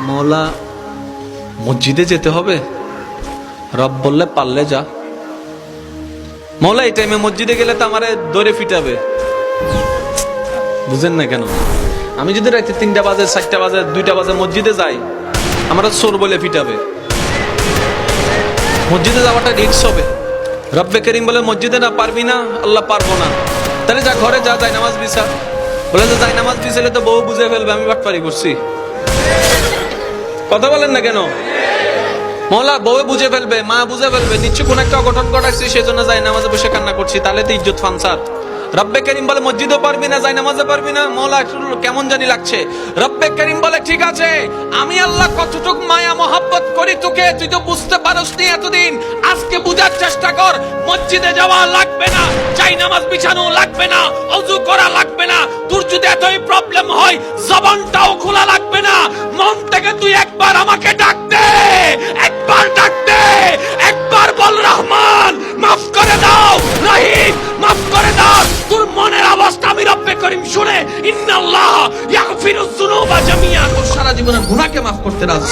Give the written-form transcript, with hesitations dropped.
মওলা মসজিদে যেতে হবে? রব বললে পারলে যা। মওলা এই টাইমে মসজিদে গেলে তো আমারে দৌড়ে ফিটাবে। বুঝেন না কেন? আমি যদি রাতে 3টা বাজে, 4টা বাজে, 2টা বাজে মসজিদে যাই, আমরা চোর বলে ফিটাবে। মসজিদে যাওয়াটা রিস্ক হবে। রব্বে করিম বলে মসজিদে না পারবি না, আল্লাহ পারবো না, তাহলে যা ঘরে যা, যাই নামাজ বিছা। বলে যে যাই নামাজ বিছালে তো বউ বুঝে ফেলবে আমি বাটপারি করছি। কথা বলেন না কেন? মওলা বউ বুঝে ফেলবে, মা বুঝে ফেলবে, নিশ্চয় কোন একটা অঘটন ঘটাচ্ছি, সেজন্য যাই নামাজে বসে কান্না করছি, তাহলে তো ইজ্জত ফানসাদ। রব্বে করিম বলে মসজিদও পারবি না, যাই নামাজে পারবি না। মওলা কেমন জানি লাগছে। রব্বে করিম বলে ঠিক আছে, আমি আল্লাহ কতটুক মায়া মহাব্বত করি তোকে, তুই তো বুঝতে পারস নি এতদিন, আজকে বুঝার চেষ্টা কর। মসজিদে যাওয়া লাগবে না, যাই নামাজ বিছানো লাগবে না, ওযু করা লাগবে না, তোর যদি এতই প্রবলেম হয় জবানটাও খোলা লাগবে না, মন থেকে তুই একবার আমাকে ডাক দে, একবার ডাক দে, একবার বল রহমান মাফ করে দাও, রহিম মাফ করে দাও। তোর মনের অবস্থা আমি রব্বে করিম শুনে, ইন্নাল্লাহ ইয়াগফিরুজ যুনুবা জামিআ, তোর সারা জীবনের গুনাহকে মাফ করতে রাজি।